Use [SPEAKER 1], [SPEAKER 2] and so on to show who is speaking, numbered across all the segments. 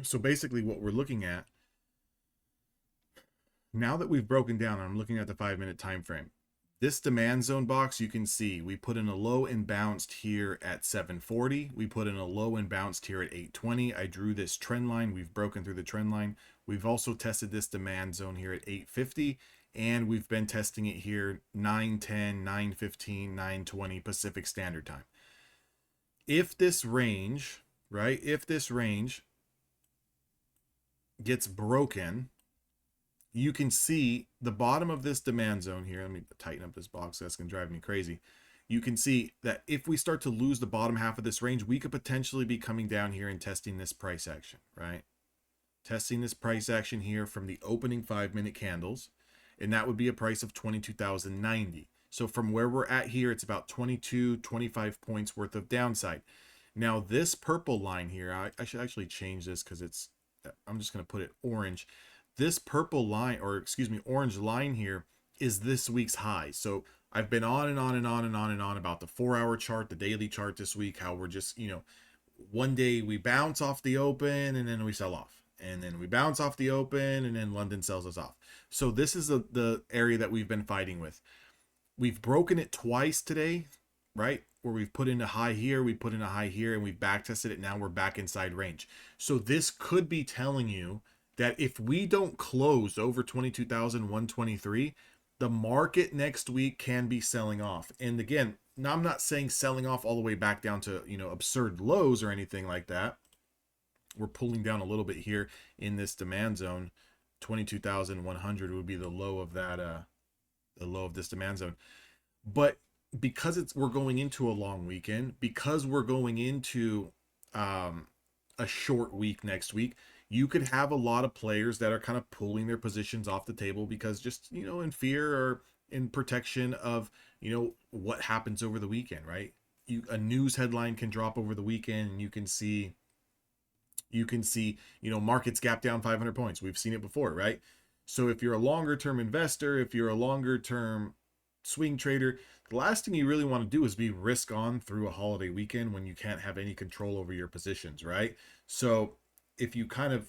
[SPEAKER 1] So basically what we're looking at, now that we've broken down, I'm looking at the 5-minute time frame. This demand zone box, you can see we put in a low and bounced here at 740. We put in a low and bounced here at 820. I drew this trend line. We've broken through the trend line. We've also tested this demand zone here at 850. And we've been testing it here 910, 915, 920 Pacific Standard Time. If this range, right, if this range gets broken, you can see the bottom of this demand zone here. Let me tighten up this box. That's going to drive me crazy. You can see that if we start to lose the bottom half of this range, we could potentially be coming down here and testing this price action, right? Testing this price action here from the opening 5-minute candles. And that would be a price of 22,090. So from where we're at here, it's about 22, 25 points worth of downside. Now this purple line here, I should actually change this because I'm just going to put it orange. This purple line, or excuse me, orange line here is this week's high. So I've been on and on and on and on and on about the 4-hour chart, the daily chart this week, how we're just, one day we bounce off the open and then we sell off. And then we bounce off the open and then London sells us off. So this is the area that we've been fighting with. We've broken it twice today, right? Where we've put in a high here, we put in a high here, and we back tested it. Now we're back inside range. So this could be telling you that if we don't close over 22,123, the market next week can be selling off. And again, now I'm not saying selling off all the way back down to, absurd lows or anything like that. We're pulling down a little bit here in this demand zone. 22,100 would be the low of that, the low of this demand zone. But because we're going into a long weekend, because we're going into a short week next week, you could have a lot of players that are kind of pulling their positions off the table because just, in fear or in protection of, what happens over the weekend, right? A news headline can drop over the weekend and you can see, markets gap down 500 points. We've seen it before, right? So if you're a longer term investor, if you're a longer term swing trader, the last thing you really want to do is be risk on through a holiday weekend when you can't have any control over your positions, right? So if you kind of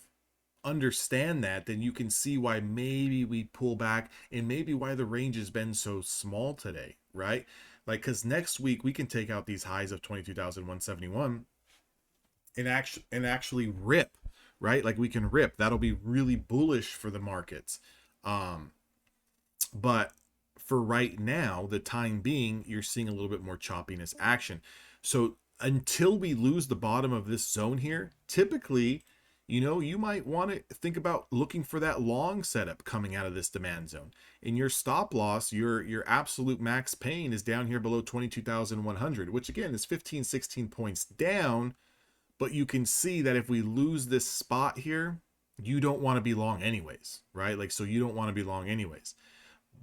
[SPEAKER 1] understand that, then you can see why maybe we pull back and maybe why the range has been so small today, right? Like, because next week we can take out these highs of 22,171 and actually rip, right? Like we can rip. That'll be really bullish for the markets. But for right now, the time being, you're seeing a little bit more choppiness action. So until we lose the bottom of this zone here, typically, you might want to think about looking for that long setup coming out of this demand zone. In your stop loss, your absolute max pain is down here below 22,100, which again is 15, 16 points down. But you can see that if we lose this spot here, you don't want to be long anyways, right? Like, so you don't want to be long anyways.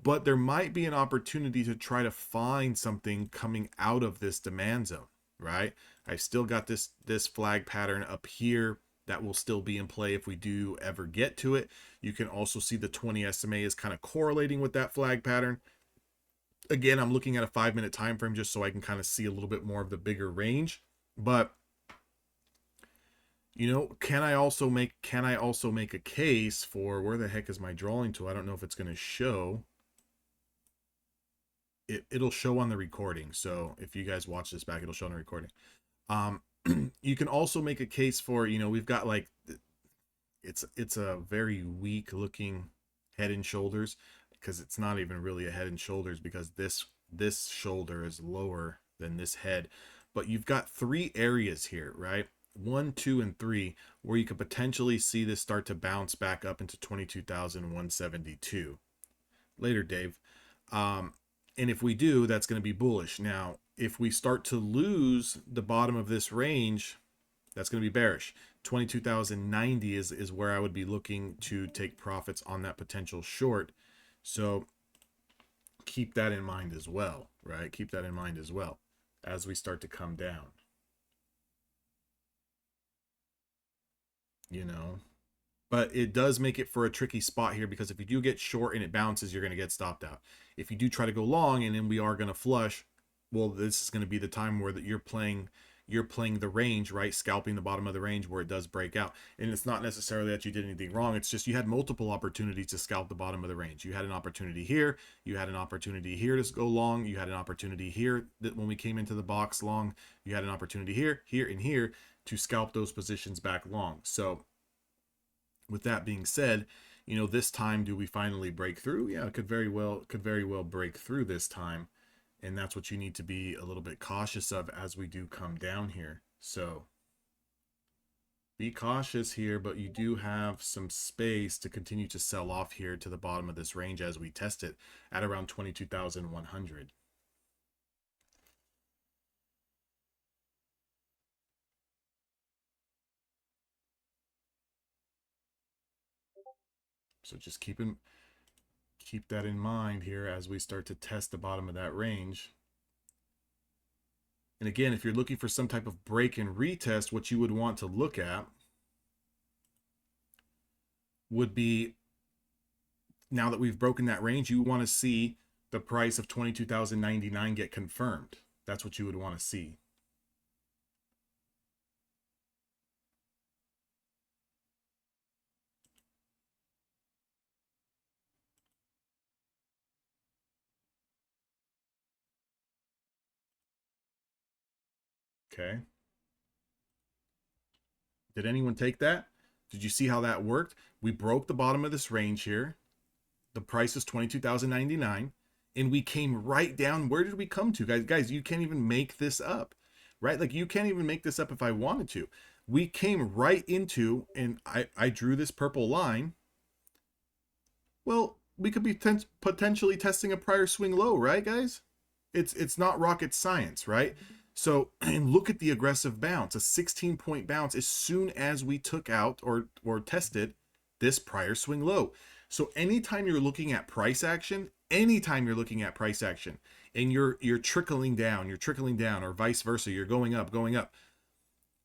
[SPEAKER 1] But there might be an opportunity to try to find something coming out of this demand zone, right? I've still got this flag pattern up here that will still be in play if we do ever get to it. You can also see the 20 SMA is kind of correlating with that flag pattern. Again, I'm looking at a 5-minute time frame just so I can kind of see a little bit more of the bigger range. But can I also make a case for, where the heck is my drawing tool? I don't know if it's going to show. It'll show on the recording. So if you guys watch this back, it'll show on the recording. You can also make a case for, we've got like, it's a very weak looking head and shoulders, because it's not even really a head and shoulders because this shoulder is lower than this head. But you've got 3 areas here, right? 1, 2, and 3, where you could potentially see this start to bounce back up into 22,172. Later, Dave. And if we do, that's going to be bullish. Now, if we start to lose the bottom of this range, that's going to be bearish. 22,090 is where I would be looking to take profits on that potential short. So keep that in mind as well, right? Keep that in mind as well as we start to come down. But it does make it for a tricky spot here, because if you do get short and it bounces, you're going to get stopped out. If you do try to go long and then we are going to flush, well, this is going to be the time where that you're playing you're playing the range, right? Scalping the bottom of the range where it does break out. And it's not necessarily that you did anything wrong. It's just you had multiple opportunities to scalp the bottom of the range. You had an opportunity here. You had an opportunity here to go long. You had an opportunity here that when we came into the box long. You had an opportunity here, here, and here to scalp those positions back long. So with that being said, you know, this time, do we finally break through? Yeah, it could very well break through this time. And that's what you need to be a little bit cautious of as we do come down here. So be cautious here, but you do have some space to continue to sell off here to the bottom of this range as we test it at around 22,100. So just keep that in mind here as we start to test the bottom of that range. And again, if you're looking for some type of break and retest, what you would want to look at would be, now that we've broken that range, you want to see the price of 22,099 get confirmed. That's what you would want to see. Okay. Did anyone take that? Did you see how that worked? We broke the bottom of this range here. The price is 22,099, and we came right down. Where did we come to, guys? You can't even make this up, right? Like, you can't even make this up if I wanted to. We came right into, and I drew this purple line. Well, we could be potentially testing a prior swing low, right, guys? It's not rocket science, right? So, and look at the aggressive bounce, a 16-point bounce as soon as we took out or tested this prior swing low. So anytime you're looking at price action, and you're trickling down, or vice versa, you're going up,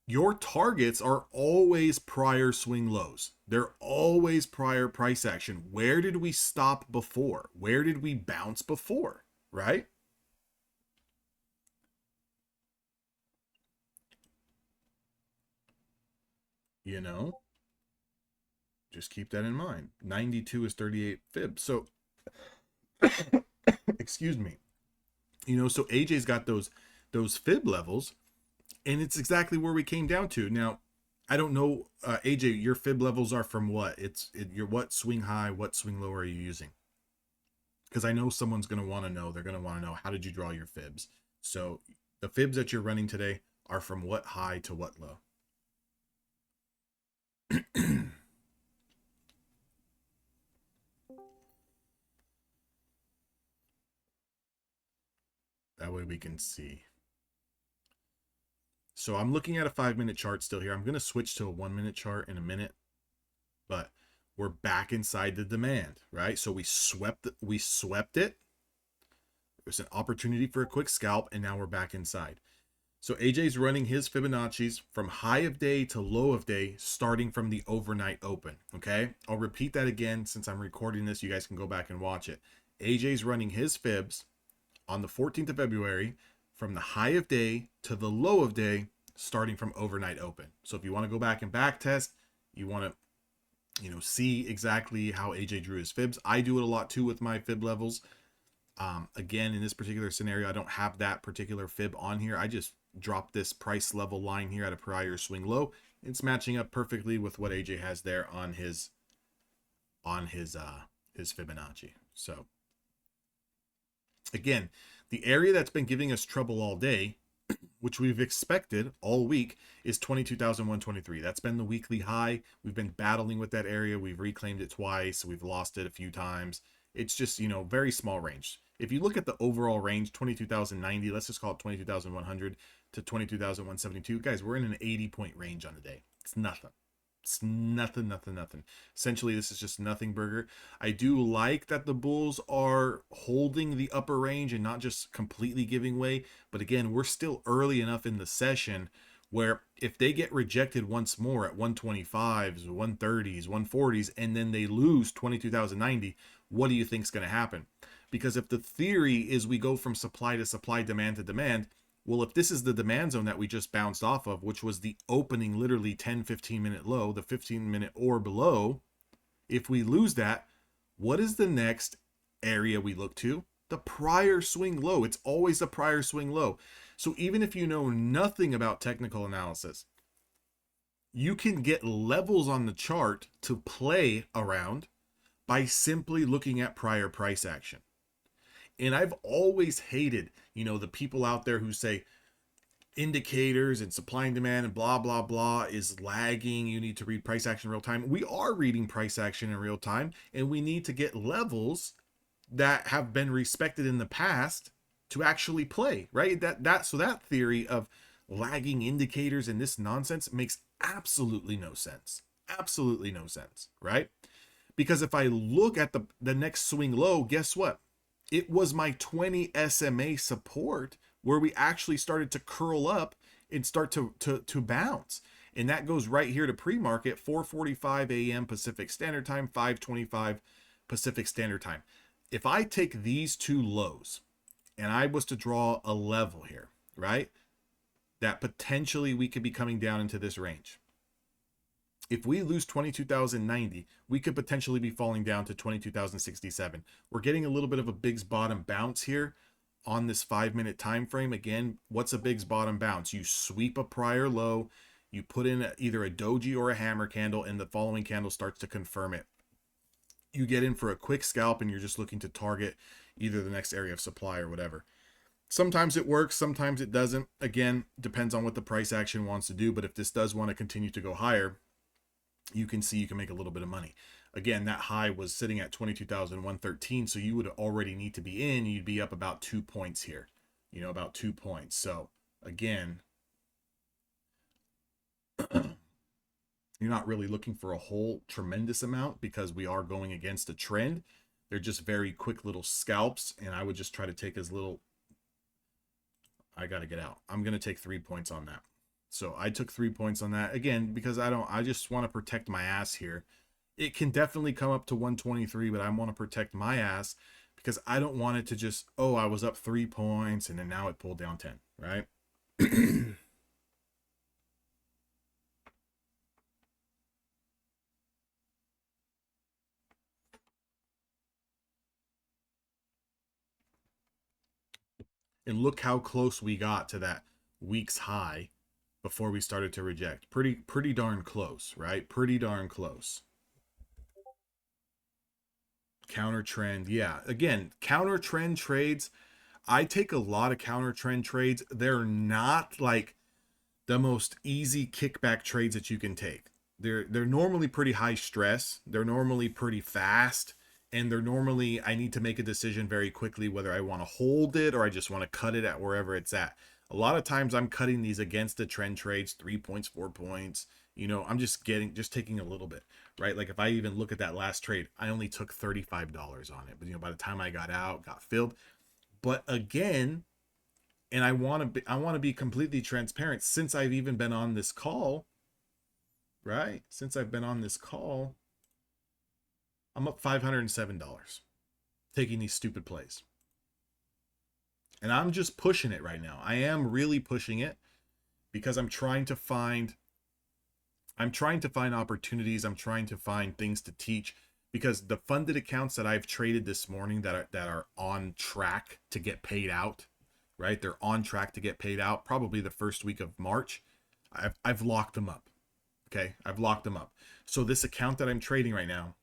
[SPEAKER 1] your targets are always prior swing lows. They're always prior price action. Where did we stop before? Where did we bounce before, right? You know, just keep that in mind. 92 is 38 fibs. So, excuse me. You know, so AJ's got those fib levels, and it's exactly where we came down to. Now, I don't know, AJ, your fib levels are from what? Your what swing high, what swing low are you using? Because I know someone's going to want to know. They're going to want to know, how did you draw your fibs? So the fibs that you're running today are from what high to what low? That way we can see. So I'm looking at a 5-minute chart still here. I'm going to switch to a 1-minute chart in a minute, but we're back inside the demand, right? So we swept it. There's an opportunity for a quick scalp, and now we're back inside. So AJ's running his Fibonacci's from high of day to low of day, starting from the overnight open. Okay, I'll repeat that again since I'm recording this. You guys can go back and watch it. AJ's running his fibs on the 14th of February from the high of day to the low of day, starting from overnight open. So if you want to go back and back test, you want to, see exactly how AJ drew his fibs. I do it a lot too with my fib levels. Again, in this particular scenario, I don't have that particular fib on here. I just drop this price level line here at a prior swing low. It's matching up perfectly with what AJ has there on his Fibonacci. So again, the area that's been giving us trouble all day, which we've expected all week, is 22,123. That's been the weekly high. We've been battling with that area. We've reclaimed it twice. We've lost it a few times. It's just, very small range. If you look at the overall range, 22,090, let's just call it 22,100 to 22,172. Guys, we're in an 80-point range on the day. It's nothing. It's nothing. Essentially, this is just nothing burger. I do like that the bulls are holding the upper range and not just completely giving way. But again, we're still early enough in the session where if they get rejected once more at 125s, 130s, 140s, and then they lose 22,090, what do you think is going to happen? Because if the theory is we go from supply to supply, demand to demand, Well, if this is the demand zone that we just bounced off of, which was the opening literally 10-15 minute low, the 15-minute or below, if we lose that, what is the next area we look to? The prior swing low. It's always the prior swing low. So even if you know nothing about technical analysis, you can get levels on the chart to play around by simply looking at prior price action. And I've always hated, the people out there who say indicators and supply and demand and blah, blah, blah is lagging. You need to read price action in real time. We are reading price action in real time, and we need to get levels that have been respected in the past to actually play, right? So that theory of lagging indicators and this nonsense makes absolutely no sense. Absolutely no sense, right? Because if I look at the next swing low, guess what? It was my 20 SMA support where we actually started to curl up and start to bounce. And that goes right here to pre-market, 4:45 a.m. Pacific Standard Time, 5:25 Pacific Standard Time. If I take these two lows and I was to draw a level here, right, that potentially we could be coming down into this range. If we lose 22,090, we could potentially be falling down to 22,067. We're getting a little bit of a Big's bottom bounce here on this 5-minute time frame. Again, what's a Big's bottom bounce? You sweep a prior low, you put in either a doji or a hammer candle, and the following candle starts to confirm it. You get in for a quick scalp, and you're just looking to target either the next area of supply or whatever. Sometimes it works, sometimes it doesn't. Again, depends on what the price action wants to do. But if this does want to continue to go higher, you can see you can make a little bit of money. Again, that high was sitting at 22,113, so you would already need to be in. You'd be up about 2 points here, about 2 points. So again, you're not really looking for a whole tremendous amount because we are going against a trend. They're just very quick little scalps, and I would just try to take as little. I got to get out. I'm going to take 3 points on that. So I took 3 points on that again, because I just want to protect my ass here. It can definitely come up to 123, but I want to protect my ass because I don't want it to just, I was up 3 points and then now it pulled down 10, right? And look how close we got to that week's high before we started to reject. Pretty darn close, right? Pretty darn close. Counter trend. Yeah. Again, counter trend trades. I take a lot of counter trend trades. They're not like the most easy kickback trades that you can take. They're normally pretty high stress. They're normally pretty fast. And they're normally, I need to make a decision very quickly whether I want to hold it or I just want to cut it at wherever it's at. A lot of times I'm cutting these against the trend trades, 3 points, 4 points. I'm just taking a little bit, right? Like if I even look at that last trade, I only took $35 on it. But by the time I got out, got filled. But again, and I want to be completely transparent, since I've even been on this call, right? Since I've been on this call, I'm up $507 taking these stupid plays. And I'm just pushing it right now. I am really pushing it because I'm trying to find opportunities. I'm trying to find things to teach, because the funded accounts that I've traded this morning that are on track to get paid out, right? They're on track to get paid out probably the first week of March. I've locked them up. Okay. I've locked them up. So this account that I'm trading right now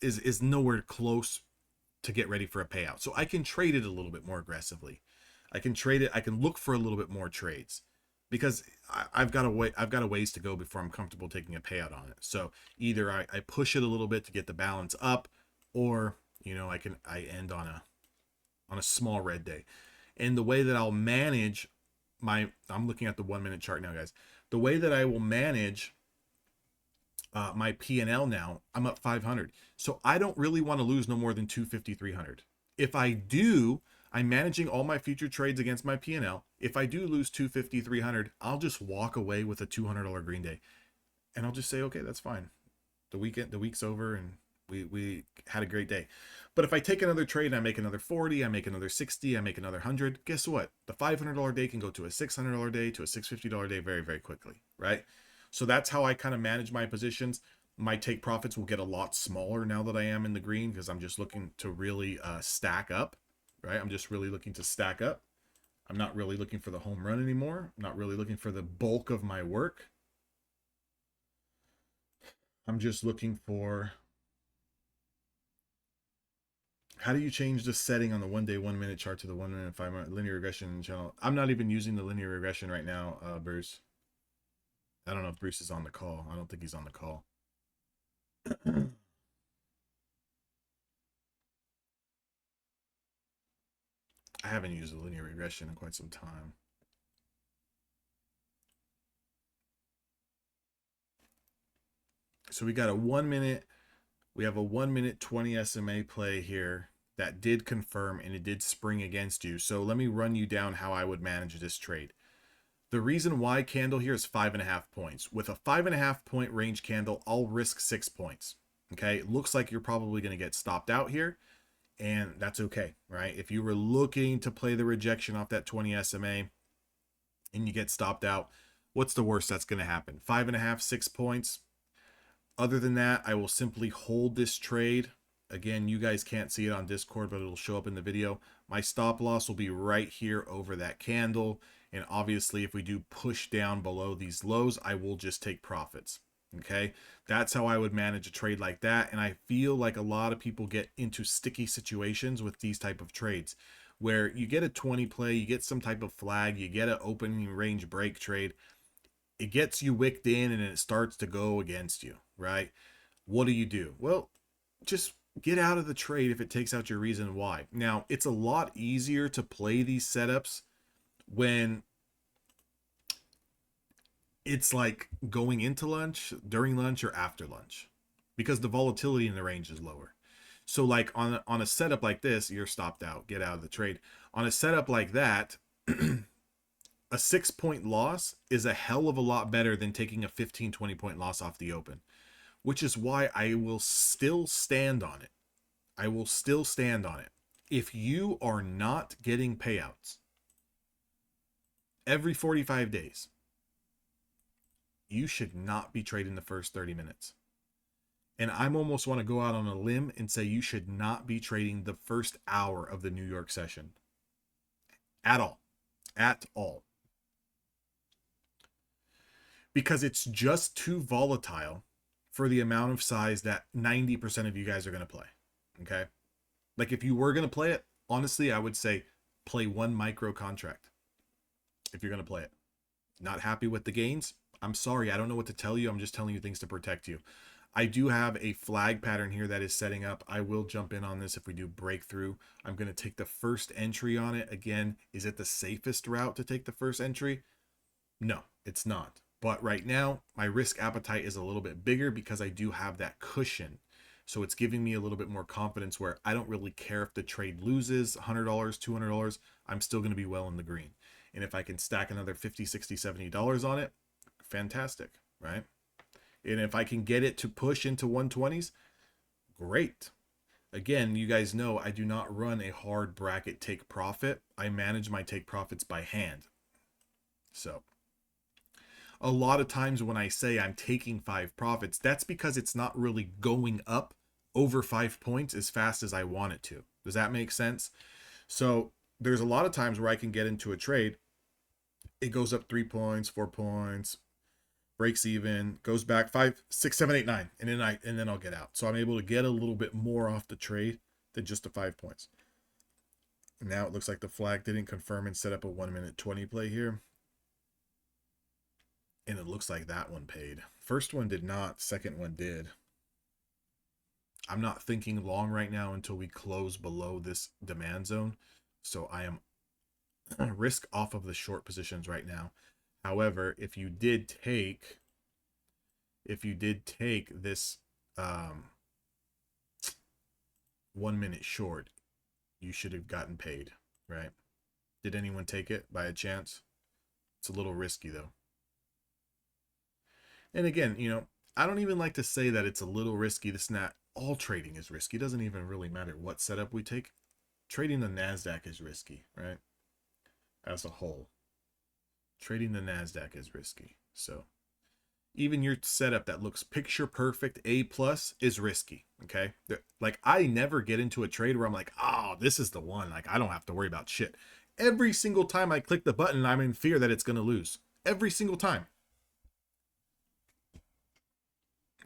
[SPEAKER 1] is nowhere close to get ready for a payout. So I can trade it a little bit more aggressively. I can trade it. I can look for a little bit more trades because I've got a ways to go before I'm comfortable taking a payout on it. So either I push it a little bit to get the balance up, or I end on a small red day. And the way that I'll manage I'm looking at the 1 minute chart now, guys. The way that I will manage my P&L now, I'm up 500. So I don't really want to lose no more than 250, 300. If I do, I'm managing all my future trades against my P&L. If I do lose 250, 300, I'll just walk away with a $200 green day. And I'll just say, okay, that's fine. The week's over and We had a great day. But if I take another trade and I make another 40, I make another 60, I make another 100, guess what? The $500 day can go to a $600 day, to a $650 day very, very quickly, right? So that's how I kind of manage my positions. My take profits will get a lot smaller now that I am in the green because I'm just looking to really stack up, right? I'm just really looking to stack up. I'm not really looking for the home run anymore. I'm not really looking for the bulk of my work. I'm just looking for, how do you change the setting on the 1 day, 1 minute chart to the 1 minute, 5 minute linear regression channel? I'm not even using the linear regression right now, Bruce. I don't know if Bruce is on the call. I don't think he's on the call. I haven't used the linear regression in quite some time. So we got a 1 minute, we have a 1 minute 20 SMA play here that did confirm and it did spring against you. So let me run you down how I would manage this trade. The reason why candle here is 5.5 points. With a 5.5 point range candle, I'll risk 6 points. Okay, it looks like you're probably going to get stopped out here, and that's okay, right? If you were looking to play the rejection off that 20 SMA and you get stopped out, what's the worst that's going to happen? 5.5, 6 points. Other than that, I will simply hold this trade. Again, you guys can't see it on Discord, but it'll show up in the video. My stop loss will be right here over that candle. And obviously, if we do push down below these lows, I will just take profits. Okay, that's how I would manage a trade like that. And I feel like a lot of people get into sticky situations with these type of trades where you get a 20 play, you get some type of flag, you get an opening range break trade. It gets you wicked in and it starts to go against you, right? What do? Well, just get out of the trade if it takes out your reason why. Now, it's a lot easier to play these setups when it's like going into lunch, during lunch, or after lunch, because the volatility in the range is lower. So like on a setup like this, you're stopped out, get out of the trade. On a setup like that, a 6 point loss is a hell of a lot better than taking a 15, 20 point loss off the open, which is why I will still stand on it. I will still stand on it. If you are not getting payouts every 45 days, you should not be trading the first 30 minutes. And I almost want to go out on a limb and say you should not be trading the first hour of the New York session. At all. At all. Because it's just too volatile for the amount of size that 90% of you guys are going to play. Okay? Like if you were going to play it, honestly, I would say play one micro contract if you're going to play it. Not happy with the gains? I'm sorry, I don't know what to tell you. I'm just telling you things to protect you. I do have a flag pattern here that is setting up. I will jump in on this if we do breakthrough. I'm going to take the first entry on it. Again, is it the safest route to take the first entry? No, it's not. But right now, my risk appetite is a little bit bigger because I do have that cushion. So it's giving me a little bit more confidence where I don't really care if the trade loses $100, $200. I'm still going to be well in the green. And if I can stack another $50, $60, $70 on it, fantastic, right? And if I can get it to push into 120s, great. Again, you guys know I do not run a hard bracket take profit. I manage my take profits by hand. So a lot of times when I say I'm taking 5 profits, that's because it's not really going up over 5 points as fast as I want it to. Does that make sense? So there's a lot of times where I can get into a trade. It goes up 3 points, 4 points, breaks even, goes back 5, 6, 7, 8, 9, and then I'll get out. So I'm able to get a little bit more off the trade than just the 5 points. Now it looks like the flag didn't confirm and set up a 1 minute 20 play here. And it looks like that one paid. First one did not, second one did. I'm not thinking long right now until we close below this demand zone. So I am risk off of the short positions right now. However, if you did take this 1 minute short, you should have gotten paid, right? Did anyone take it by a chance? It's a little risky though. And again, you know, I don't even like to say that it's a little risky, this and that. all trading is risky. It doesn't even really matter what setup we take. Trading the NASDAQ is risky, right? As a whole. Trading the NASDAQ is risky. So even your setup that looks picture perfect A plus is risky. Okay. Like I never get into a trade where I'm like, oh, this is the one. Like I don't have to worry about shit. Every single time I click the button, I'm in fear that it's going to lose. Every single time.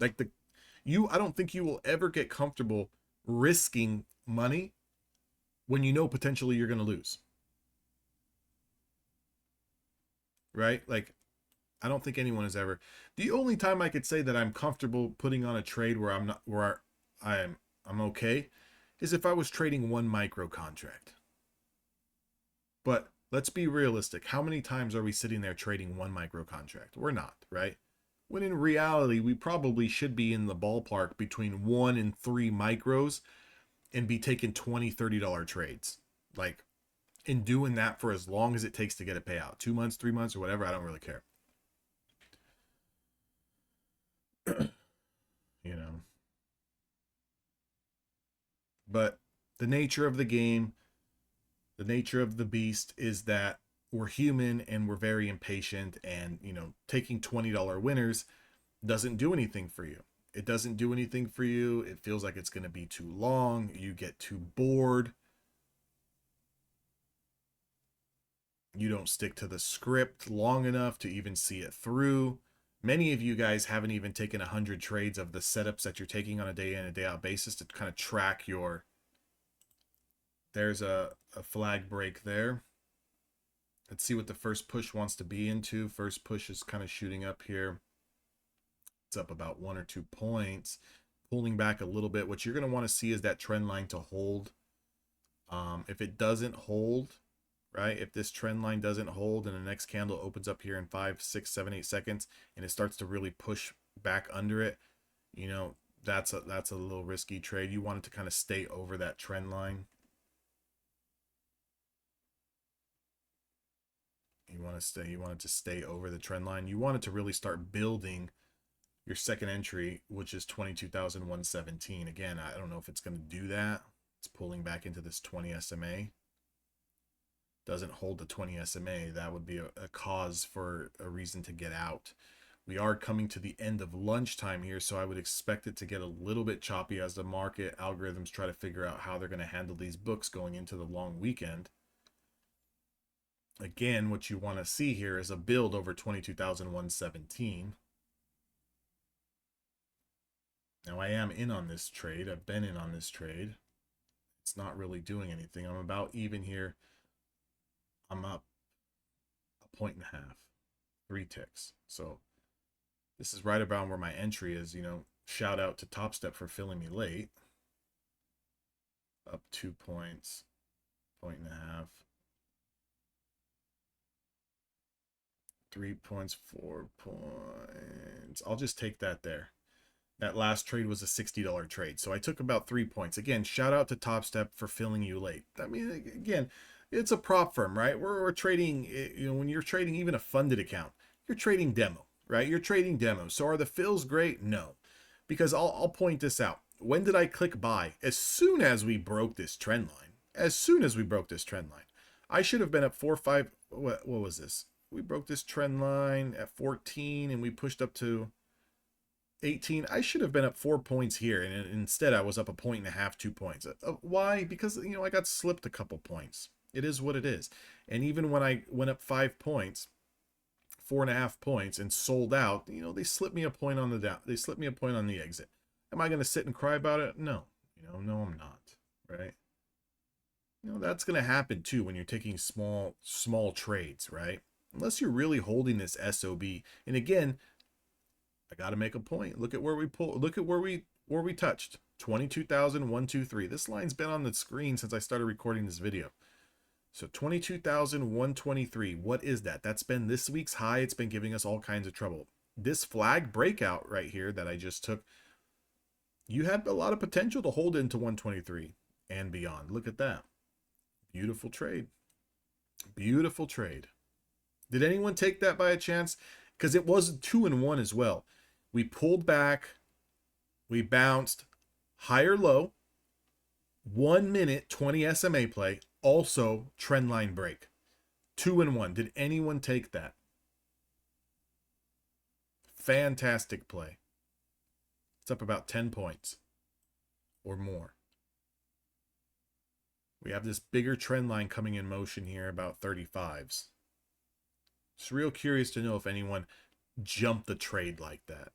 [SPEAKER 1] Like I don't think you will ever get comfortable risking money when you know potentially you're going to lose. Right? Like I don't think anyone has ever. The only time I could say that I'm comfortable putting on a trade where I'm okay is if I was trading one micro contract. But let's be realistic. How many times are we sitting there trading one micro contract? We're not, right? When in reality, we probably should be in the ballpark between 1 and 3 micros and be taking $20, $30 trades. Like, in doing that for as long as it takes to get a payout. 2 months, 3 months, or whatever, I don't really care. You know. But the nature of the game, the nature of the beast is that we're human and we're very impatient, and taking $20 winners doesn't do anything for you. It doesn't do anything for you. It feels like it's going to be too long. You get too bored. You don't stick to the script long enough to even see it through. Many of you guys haven't even taken 100 trades of the setups that you're taking on a day in and day out basis to kind of track your. There's a flag break there. Let's see what the first push wants to be into. First push is kind of shooting up here. It's up about 1 or 2 points, pulling back a little bit. What you're going to want to see is that trend line to hold. If it doesn't hold, right? If this trend line doesn't hold and the next candle opens up here in 5, 6, 7, 8 seconds and it starts to really push back under it, that's a little risky trade. You want it to kind of stay over that trend line. You want it to stay over the trend line. You want it to really start building your second entry, which is 22,117. Again, I don't know if it's going to do that. It's pulling back into this 20 SMA. Doesn't hold the 20 SMA. That would be a cause for a reason to get out. We are coming to the end of lunchtime here, so I would expect it to get a little bit choppy as the market algorithms try to figure out how they're going to handle these books going into the long weekend. Again, what you want to see here is a build over 22,117. Now I am in on this trade. I've been in on this trade. It's not really doing anything. I'm about even here. I'm up 1.5 points, 3 ticks. So this is right around where my entry is. Shout out to Top Step for filling me late. Up 2 points, 1.5 points. 3 points, 4 points. I'll just take that there. That last trade was a $60 trade. So I took about 3 points. Again, shout out to Top Step for filling you late. I mean, again, it's a prop firm, right? We're trading, when you're trading even a funded account, you're trading demo, right? You're trading demo. So are the fills great? No. Because I'll point this out. When did I click buy? As soon as we broke this trend line. As soon as we broke this trend line. I should have been at 4 or 5. What was this? We broke this trend line at 14 and we pushed up to 18. I should have been up 4 points here, and instead I was up 1.5 points, 2 points. Why? Because I got slipped a couple points. It is what it is. And even when I went up 5 points, 4.5 points, and sold out, they slipped me a point on the down. They slipped me a point on the exit. Am I going to sit and cry about it? No. No, I'm not. Right? That's going to happen too when you're taking small trades, right? Unless you're really holding this SOB. And again, I got to make a point. Look at where we pulled. Look at where we touched. 22,123. This line's been on the screen since I started recording this video. So 22,123. What is that? That's been this week's high. It's been giving us all kinds of trouble. This flag breakout right here that I just took, you had a lot of potential to hold into 123 and beyond. Look at that. Beautiful trade. Beautiful trade. Did anyone take that by a chance? Because it was 2 and 1 as well. We pulled back, we bounced, Higher low, 1 minute 20 SMA play, also trend line break. 2 and 1. Did anyone take that? Fantastic play. It's up about 10 points or more. We have this bigger trend line coming in motion here, about 35s. Just real curious to know if anyone jumped the trade like that.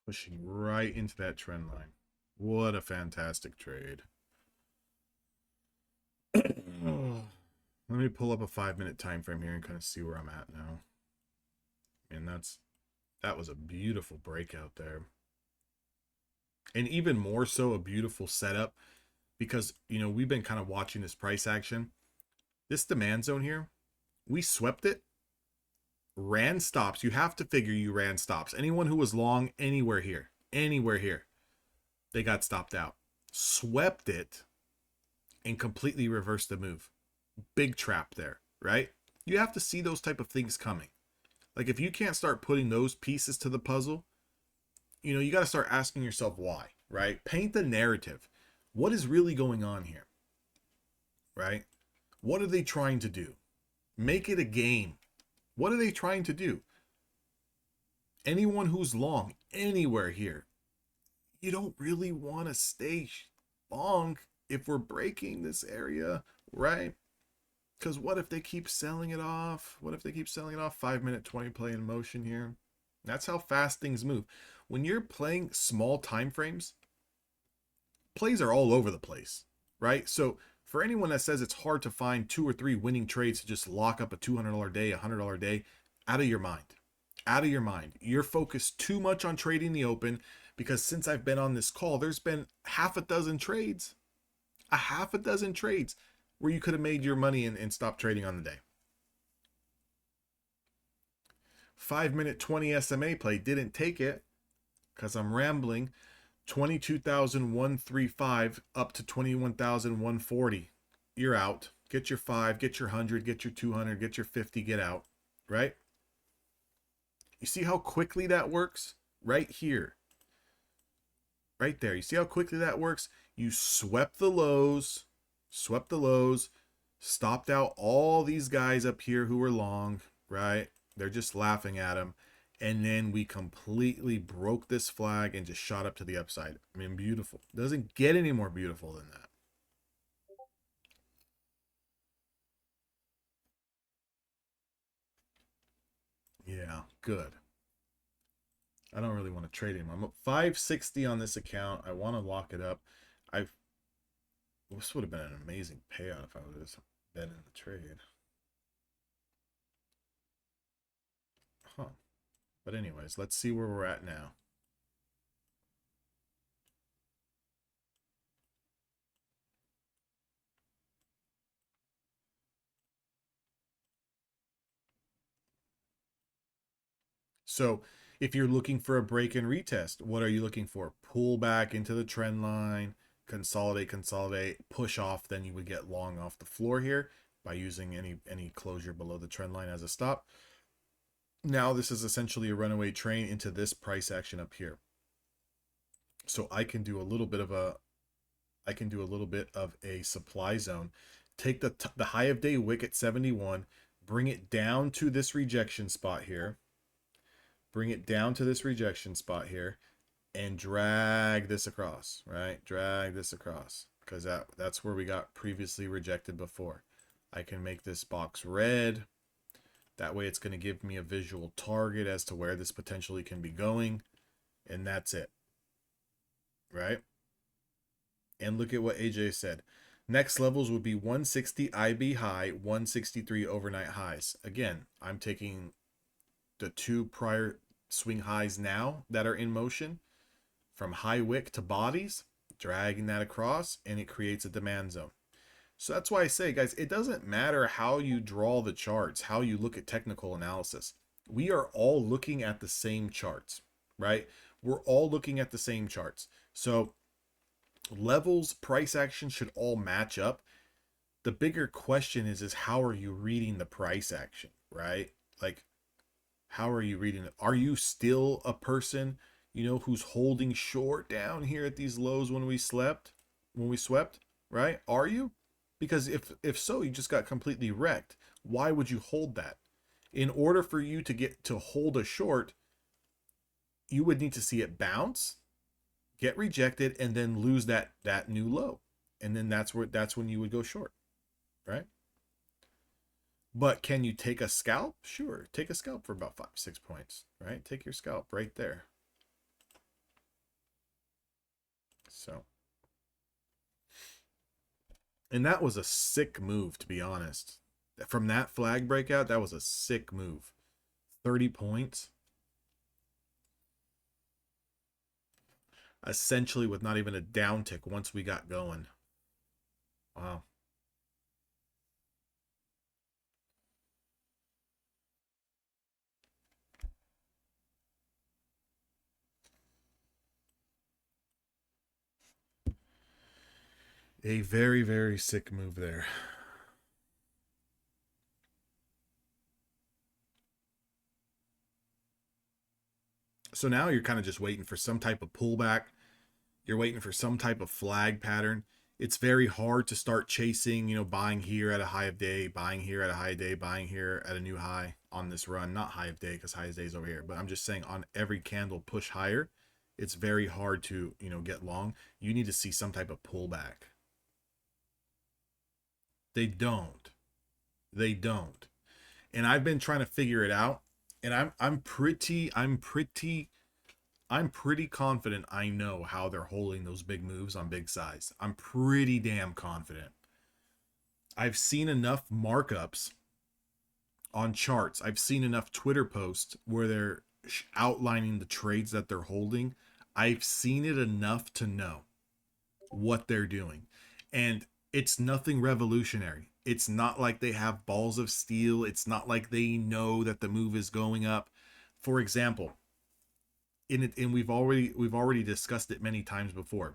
[SPEAKER 1] Pushing right into that trend line. What a fantastic trade. Let me pull up a 5-minute time frame here and kind of see where I'm at now. And that was a beautiful breakout there. And even more so a beautiful setup because, you know, we've been kind of watching this price action. This demand zone here, we swept it, ran stops. You have to figure you ran stops. Anyone who was long anywhere here, they got stopped out. Swept it and completely reversed the move. Big trap there, right? You have to see those type of things coming. Like if you can't start putting those pieces to the puzzle, you know, you got to start asking yourself why, right? Paint the narrative. What is really going on here, right? What are they trying to do? Make it a game. What are they trying to do? Anyone who's long anywhere here, you don't really want to stay long if we're breaking this area, right? Because what if they keep selling it off? 5-minute 20 play in motion here. That's how fast things move. When you're playing small time frames, plays are all over the place, right? So for anyone that says it's hard to find 2 or 3 winning trades to just lock up a $200 day, $100 day, out of your mind. Out of your mind. You're focused too much on trading the open because since I've been on this call, there's been half a dozen trades where you could have made your money and stopped trading on the day. 5-minute 20 SMA play, didn't take it because I'm rambling. 22,135 up to 21,140. You're out. Get your 5, get your 100, get your 200, get your 50, get out, right? You see how quickly that works? Right here. Right there. You see how quickly that works? You swept the lows, stopped out all these guys up here who were long, right? They're just laughing at him. And then we completely broke this flag and just shot up to the upside. I mean, beautiful. Doesn't get any more beautiful than that. Yeah, good. I don't really want to trade him. I'm up 560 on this account. I want to lock it up. This would have been an amazing payout if I would have been in the trade. Huh. But anyways, let's see where we're at now. So if you're looking for a break and retest, what are you looking for? Pull back into the trend line, consolidate, push off, then you would get long off the floor here by using any closure below the trend line as a stop. Now this is essentially a runaway train into this price action up here. So I can do a little bit of a supply zone. Take the high of day wick at 71, bring it down to this rejection spot here. And drag this across, right? Drag this across because that's where we got previously rejected before. I can make this box red. That way it's going to give me a visual target as to where this potentially can be going. And that's it, right? And look at what AJ said. Next levels would be 160 IB high, 163 overnight highs. Again, I'm taking the 2 prior swing highs now that are in motion from high wick to bodies, dragging that across, and it creates a demand zone. So that's why I say, guys, it doesn't matter how you draw the charts, how you look at technical analysis. We are all looking at the same charts, right? We're all looking at the same charts. So levels, price action should all match up. The bigger question is how are you reading the price action, right? Like, how are you reading it? Are you still a person, who's holding short down here at these lows when we swept, right? Are you? Because if so, you just got completely wrecked. Why would you hold that? In order for you to get to hold a short, you would need to see it bounce, get rejected, and then lose that new low. And then that's when you would go short, right? But can you take a scalp? Sure. Take a scalp for about 5-6 points, right? Take your scalp right there. So, and that was a sick move, to be honest. From that flag breakout, that was a sick move. 30 points. Essentially with not even a downtick once we got going. Wow. A very, very sick move there. So now you're kind of just waiting for some type of pullback. You're waiting for some type of flag pattern. It's very hard to start chasing, buying here at a high of day, buying here at a high day, buying here at a new high on this run. Not high of day because high of day is over here, but I'm just saying on every candle push higher, it's very hard to, get long. You need to see some type of pullback. They don't. They don't. And I've been trying to figure it out. And I'm pretty confident I know how they're holding those big moves on big size. I'm pretty damn confident. I've seen enough markups on charts. I've seen enough Twitter posts where they're outlining the trades that they're holding. I've seen it enough to know what they're doing. And it's nothing revolutionary. It's not like they have balls of steel. It's not like they know that the move is going up. For example, and we've already discussed it many times before.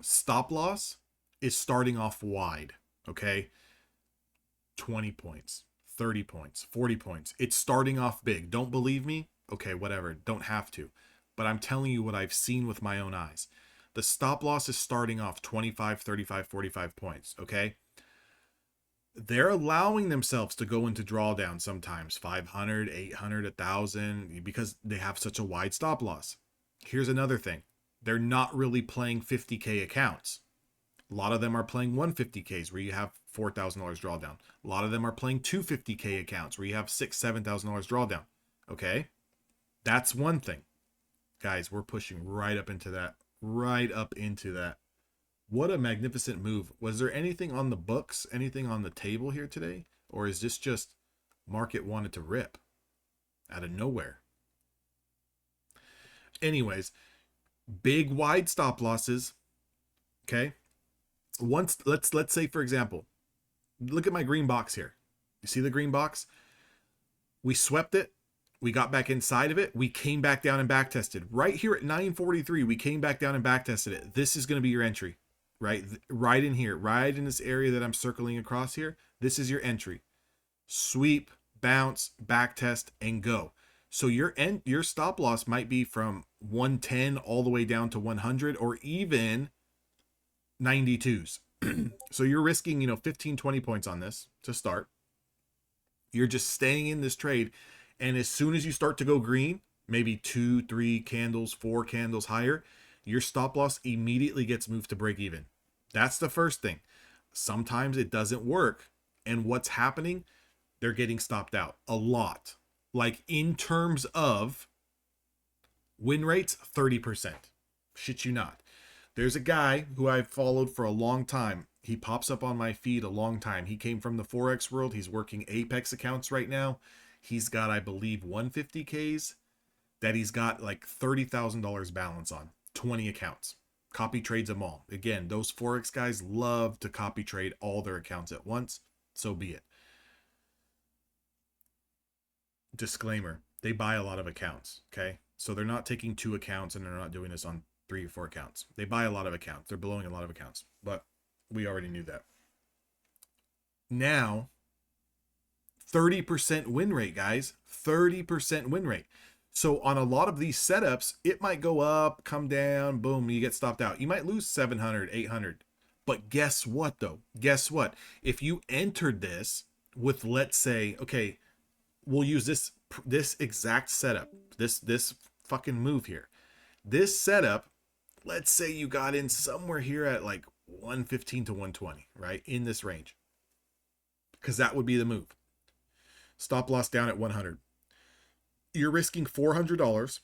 [SPEAKER 1] Stop loss is starting off wide, okay? 20 points, 30 points, 40 points. It's starting off big. Don't believe me? Okay, whatever. Don't have to. But I'm telling you what I've seen with my own eyes. The stop loss is starting off 25, 35, 45 points, okay? They're allowing themselves to go into drawdown sometimes, 500, 800, 1,000, because they have such a wide stop loss. Here's another thing. They're not really playing 50K accounts. A lot of them are playing 150Ks where you have $4,000 drawdown. A lot of them are playing 250K accounts where you have $6,000, $7,000 drawdown. Okay? That's one thing. Guys, we're pushing right up into that. Right up into that. What a magnificent move. Was there anything on the books, anything on the table here today? Or is this just market wanted to rip out of nowhere? Anyways, big wide stop losses. Okay? Once let's say for example, look at my green box here. You see the green box? We swept it. We got back inside of it. We came back down and back tested. Right here at 943, we came back down and back tested it. This is going to be your entry. Right in here, right in this area that I'm circling across here. This is your entry. Sweep, bounce, back test, and go. So your stop loss might be from 110 all the way down to 100 or even 92s. So you're risking, 15, 20 points on this to start. You're just staying in this trade. And as soon as you start to go green, maybe 2, 3 candles, 4 candles higher, your stop loss immediately gets moved to break even. That's the first thing. Sometimes it doesn't work. And what's happening? They're getting stopped out a lot. Like in terms of win rates, 30%. Shit you not. There's a guy who I've followed for a long time. He pops up on my feed a long time. He came from the Forex world. He's working Apex accounts right now. He's got, I believe, 150Ks that he's got like $30,000 balance on, 20 accounts. Copy trades them all. Again, those Forex guys love to copy trade all their accounts at once. So be it. Disclaimer, they buy a lot of accounts, okay? So they're not taking 2 accounts and they're not doing this on 3 or 4 accounts. They buy a lot of accounts. They're blowing a lot of accounts, but we already knew that. Now, 30% win rate, guys. 30% win rate. So on a lot of these setups, it might go up, come down, boom, you get stopped out. You might lose 700, 800. But guess what, though? Guess what? If you entered this with, let's say, okay, we'll use this exact setup, this fucking move here. This setup, let's say you got in somewhere here at like 115 to 120, right? In this range. Because that would be the move. Stop loss down at 100. You're risking $400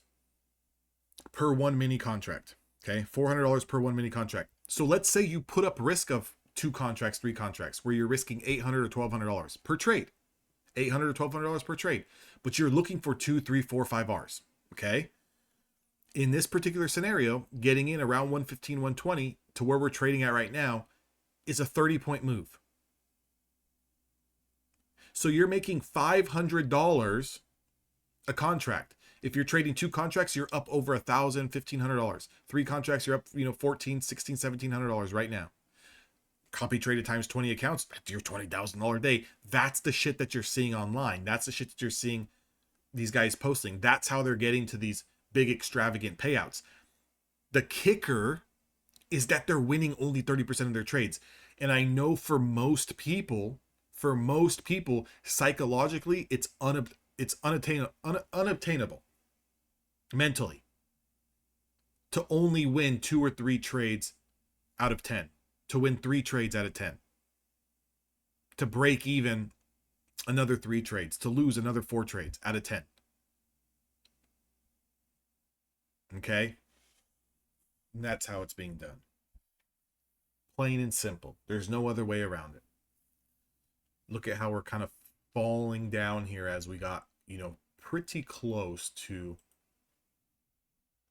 [SPEAKER 1] per 1 mini contract. Okay, $400 per 1 mini contract. So let's say you put up risk of 2 contracts, 3 contracts, where you're risking $800 or $1,200 per trade. $800 or $1,200 per trade. But you're looking for 2, 3, 4, 5 R's. Okay. In this particular scenario, getting in around 115, 120 to where we're trading at right now is a 30-point move. So you're making $500 a contract. If you're trading 2 contracts, you're up over $1,000, $1,500. 3 contracts, you're up, $1,400, $1,600, $1,700 right now. Copy traded times 20 accounts, that's your $20,000 a day. That's the shit that you're seeing online. That's the shit that you're seeing these guys posting. That's how they're getting to these big extravagant payouts. The kicker is that they're winning only 30% of their trades. And I know for most people, psychologically, it's unobtainable mentally to only win 2 or 3 trades out of 10, to win 3 trades out of 10, to break even another 3 trades, to lose another 4 trades out of 10. Okay? And that's how it's being done. Plain and simple. There's no other way around it. Look at how we're kind of falling down here as we got, pretty close to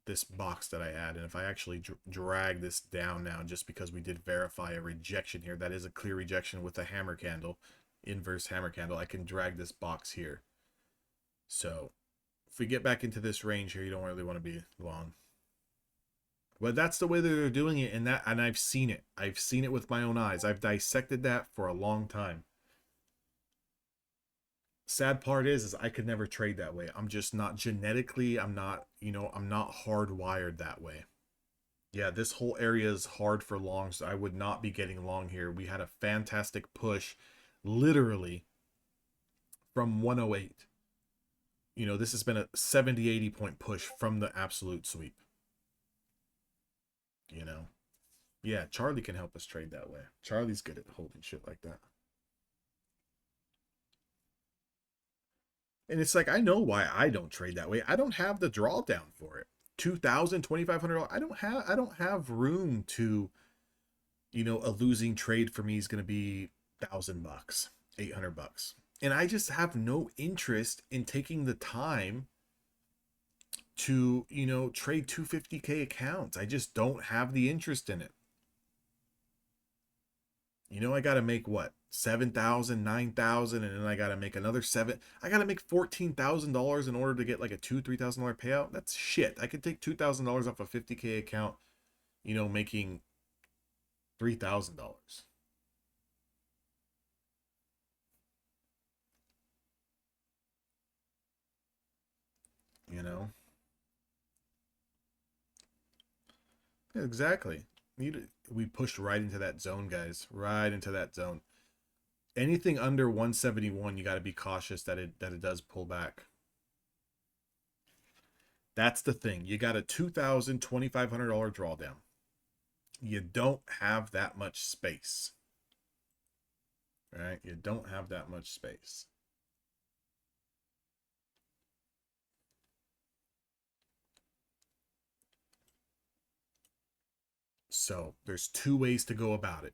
[SPEAKER 1] this box that I had. And if I actually drag this down now, just because we did verify a rejection here, that is a clear rejection with a hammer candle, inverse hammer candle, I can drag this box here. So if we get back into this range here, you don't really want to be long. But that's the way that they're doing it, and I've seen it. I've seen it with my own eyes. I've dissected that for a long time. Sad part is I could never trade that way. I'm just not genetically, I'm not hardwired that way. Yeah, this whole area is hard for longs. I would not be getting long here. We had a fantastic push, literally, from 108. This has been a 70, 80 point push from the absolute sweep. Yeah, Charlie can help us trade that way. Charlie's good at holding shit like that. And it's like, I know why I don't trade that way. I don't have the drawdown for it. $2,000, $2,500. I don't have room to, a losing trade for me is going to be $1,000, $800. And I just have no interest in taking the time to, trade 250K accounts. I just don't have the interest in it. I got to make what? 7,000, 9,000, and then I got to make another I got to make $14,000 in order to get like a $2,000, $3,000 payout. That's shit. I could take $2,000 off a 50K account, making $3,000. Yeah, exactly. We pushed right into that zone, guys. Right into that zone. Anything under 171, you got to be cautious that it does pull back. That's the thing. You got a $2,000, $2,500 drawdown. You don't have that much space. Right? You don't have that much space. So there's 2 ways to go about it.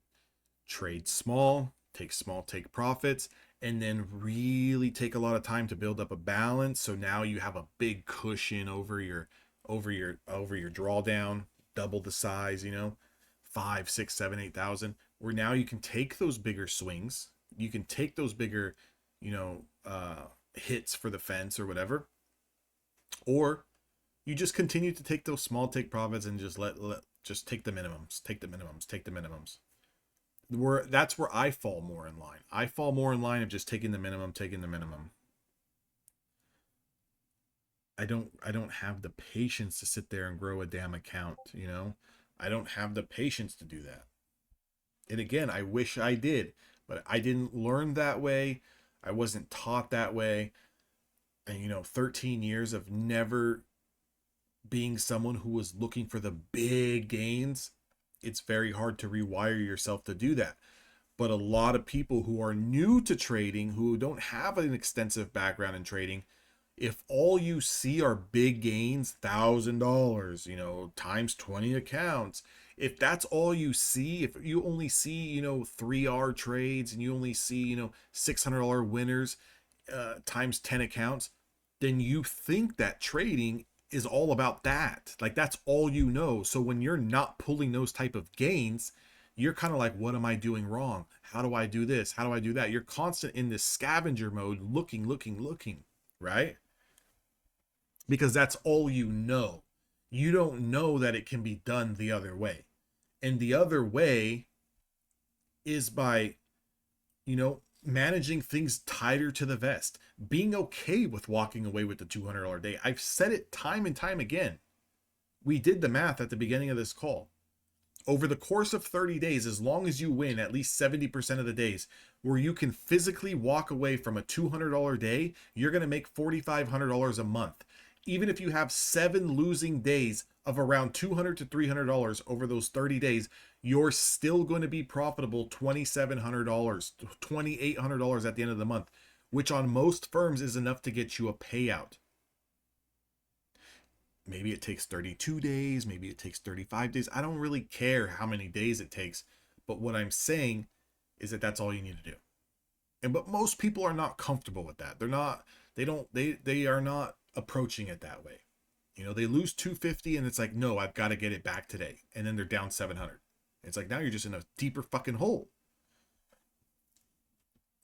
[SPEAKER 1] Trade small, take profits, and then really take a lot of time to build up a balance. So now you have a big cushion over your drawdown. double the size, you know, 5, 6, 7, 8,000, where now you can take those bigger swings, you can take those bigger, you know, hits for the fence or whatever, or you just continue to take those small take profits and just just take the minimums, take the minimums, take the minimums. That's where I fall more in line. I fall more in line of just taking the minimum, taking the minimum. I don't have the patience to sit there and grow a damn account, you know? I don't have the patience to do that. And again, I wish I did, but I didn't learn that way. I wasn't taught that way. And you know, 13 years of never being someone who was looking for the big gains, it's very hard to rewire yourself to do that. But a lot of people who are new to trading, who don't have an extensive background in trading, if all you see are big gains, $1,000, you know, times 20 accounts, if that's all you see, if you only see, you know, 3R trades and you only see, you know, $600 winners times 10 accounts, then you think that trading is all about that. Like that's all you know. So when you're not pulling those type of gains, you're kind of like, what am I doing wrong? How do I do this? How do I do that? You're constant in this scavenger mode, looking, right? Because that's all you know. You don't know that it can be done the other way. And the other way is by, you know, managing things tighter to the vest, being okay with walking away with the $200 day. I've said it time and time again. We did the math at the beginning of this call. Over the course of 30 days, as long as you win at least 70% of the days where you can physically walk away from a $200 day, you're going to make $4,500 a month. Even if you have 7 losing days of around $200 to $300 over those 30 days, you're still going to be profitable $2,700, $2,800 at the end of the month, which on most firms is enough to get you a payout. Maybe it takes 32 days, maybe it takes 35 days. I don't really care how many days it takes, but what I'm saying is that that's all you need to do. But most people are not comfortable with that. They are not approaching it that way. You know, they lose 250 and it's like, no, I've got to get it back today. And then they're down 700. It's like, now you're just in a deeper fucking hole.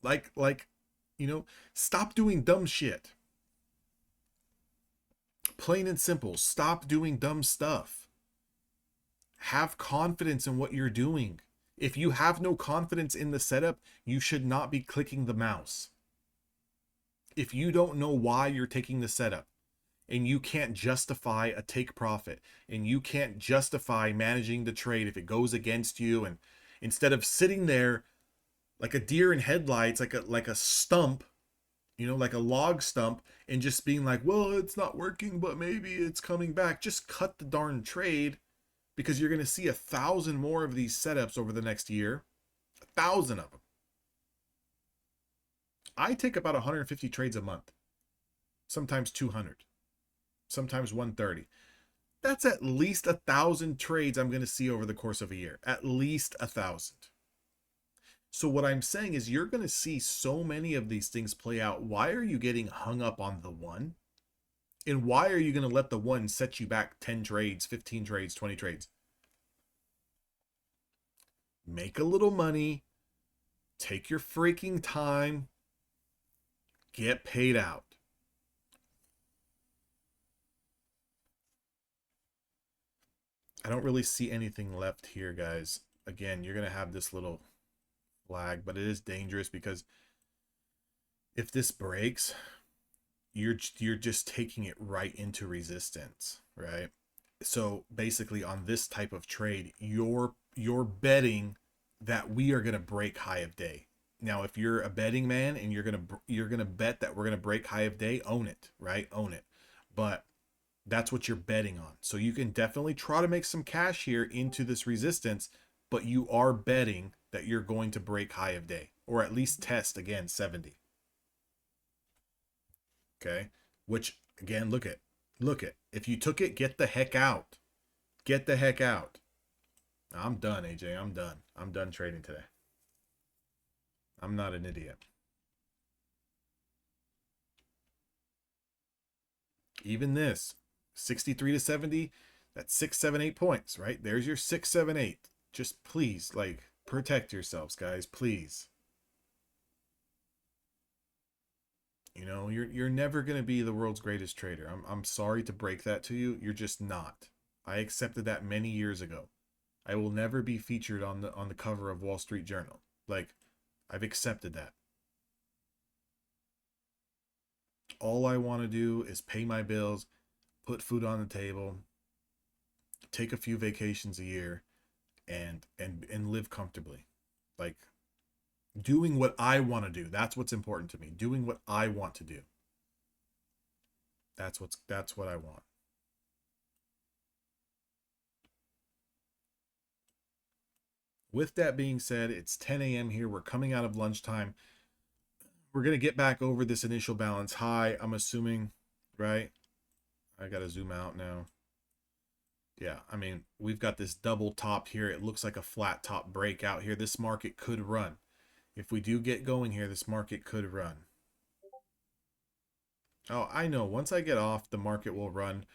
[SPEAKER 1] Like, you know, stop doing dumb shit. Plain and simple. Stop doing dumb stuff. Have confidence in what you're doing. If you have no confidence in the setup, you should not be clicking the mouse. If you don't know why you're taking the setup, and you can't justify a take profit, and you can't justify managing the trade if it goes against you, and instead of sitting there like a deer in headlights, like a stump, you know, like a log stump, and just being like, well, it's not working, but maybe it's coming back. Just cut the darn trade, because you're going to see 1,000 more of these setups over the next year. 1,000 of them. I take about 150 trades a month, sometimes 200, sometimes 130. That's at least 1,000 trades I'm going to see over the course of a year. At least 1,000. So what I'm saying is you're going to see so many of these things play out. Why are you getting hung up on the one? And why are you going to let the one set you back 10 trades, 15 trades, 20 trades? Make a little money. Take your freaking time. Get paid out. I don't really see anything left here, guys. Again, you're going to have this little flag, but it is dangerous because if this breaks, you're just taking it right into resistance, right? So basically on this type of trade, you're betting that we are going to break high of day. Now, if you're a betting man and you're going to bet that we're going to break high of day, own it, right? Own it. But that's what you're betting on. So you can definitely try to make some cash here into this resistance, but you are betting that you're going to break high of day, or at least test again 70. Okay, which again, look at. If you took it, get the heck out. Get the heck out. I'm done, AJ. I'm done. I'm done trading today. I'm not an idiot. Even this 63 to 70, That's 6, 7, 8 points, right? There's your 6, 7, 8. Just please, like, protect yourselves, guys, please. You know, you're never gonna be the world's greatest trader. I'm sorry to break that to you. You're just not. I accepted that many years ago. I will never be featured on the cover of Wall Street Journal. Like, I've accepted that. All I want to do is pay my bills, put food on the table, take a few vacations a year, and live comfortably. Like, doing what I want to do. That's what's important to me. Doing what I want to do. That's what I want. With that being said, it's 10 a.m. here. We're coming out of lunchtime. We're going to get back over this initial balance high, I'm assuming, right? I got to zoom out now. Yeah, I mean, we've got this double top here. It looks like a flat top breakout here. This market could run. If we do get going here, this market could run. Oh, I know. Once I get off, the market will run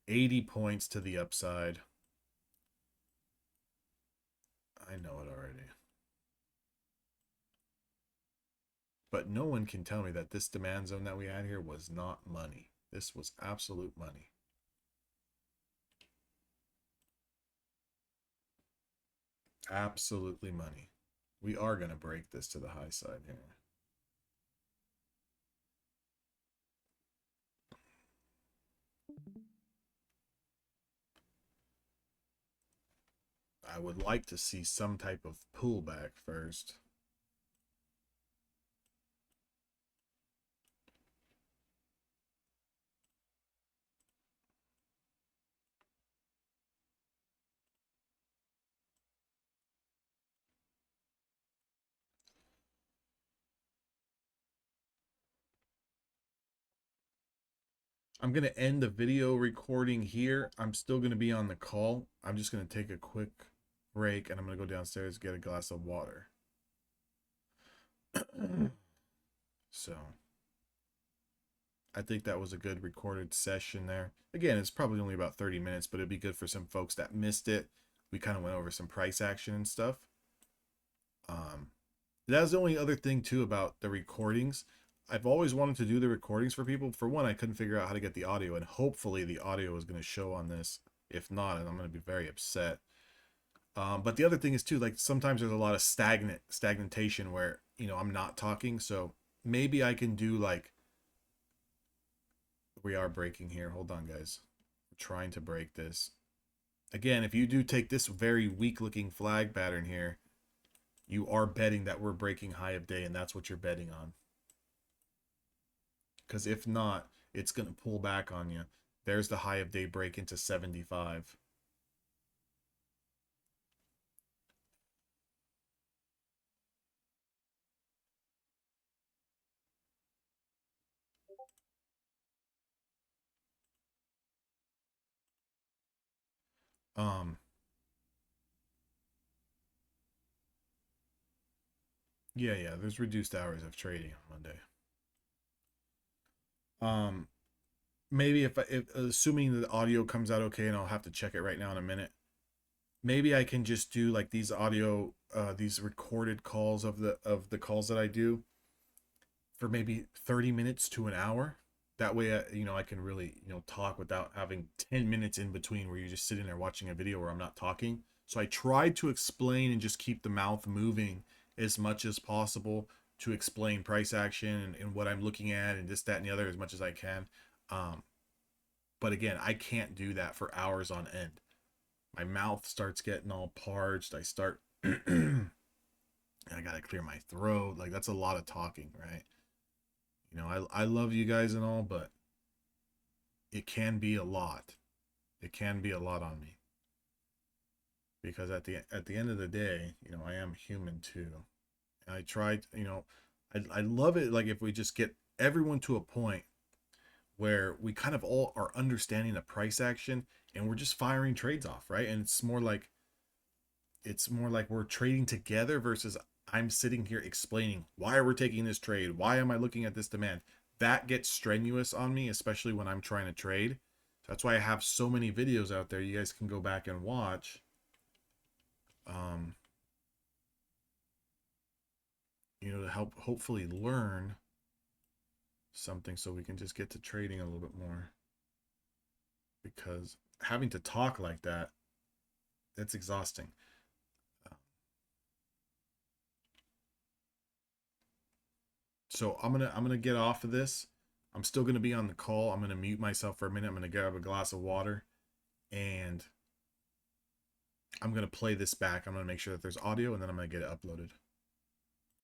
[SPEAKER 1] 80 points to the upside. I know it already. But no one can tell me that this demand zone that we had here was not money. This was absolute money. Absolutely money. We are going to break this to the high side here. I would like to see some type of pullback first. I'm going to end the video recording here. I'm still going to be on the call. I'm just going to take a quick break and I'm going to go downstairs get a glass of water. So I think that was a good recorded session there. Again, it's probably only about 30 minutes, but it'd be good for some folks that missed it. We kind of went over some price action and stuff. That was the only other thing too about the recordings. I've always wanted to do the recordings for people. For one, I couldn't figure out how to get the audio, and hopefully the audio is going to show on this. If not, I'm going to be very upset. But the other thing is too, like sometimes there's a lot of stagnation where, you know, I'm not talking. So maybe I can do like, we are breaking here. Hold on, guys. We're trying to break this. Again, if you do take this very weak looking flag pattern here, you are betting that we're breaking high of day, and that's what you're betting on. Because if not, it's going to pull back on you. There's the high of day break into 75. Yeah, there's reduced hours of trading on Monday. Maybe if assuming the audio comes out okay, and I'll have to check it right now in a minute. Maybe I can just do like these audio, these recorded calls of the calls that I do for maybe 30 minutes to an hour. That way, you know, I can really, you know, talk without having 10 minutes in between where you're just sitting there watching a video where I'm not talking. So I tried to explain and just keep the mouth moving as much as possible to explain price action and what I'm looking at and this, that, and the other as much as I can. But again, I can't do that for hours on end. My mouth starts getting all parched. I start, I gotta clear my throat. Like, that's a lot of talking, right? You know, I love you guys and all, but it can be a lot. It can be a lot on me. Because at the end of the day, you know, I am human too. And I tried, you know, I love it like if we just get everyone to a point where we kind of all are understanding the price action and we're just firing trades off, right? And it's more like we're trading together versus I'm sitting here explaining why we're taking this trade. Why am I looking at this demand? That gets strenuous on me, especially when I'm trying to trade. That's why I have so many videos out there you guys can go back and watch. You know, to help hopefully learn something so we can just get to trading a little bit more. Because having to talk like that, that's exhausting. So I'm gonna get off of this. I'm still gonna be on the call. I'm gonna mute myself for a minute. I'm gonna grab a glass of water, and I'm gonna play this back. I'm gonna make sure that there's audio, and then I'm gonna get it uploaded.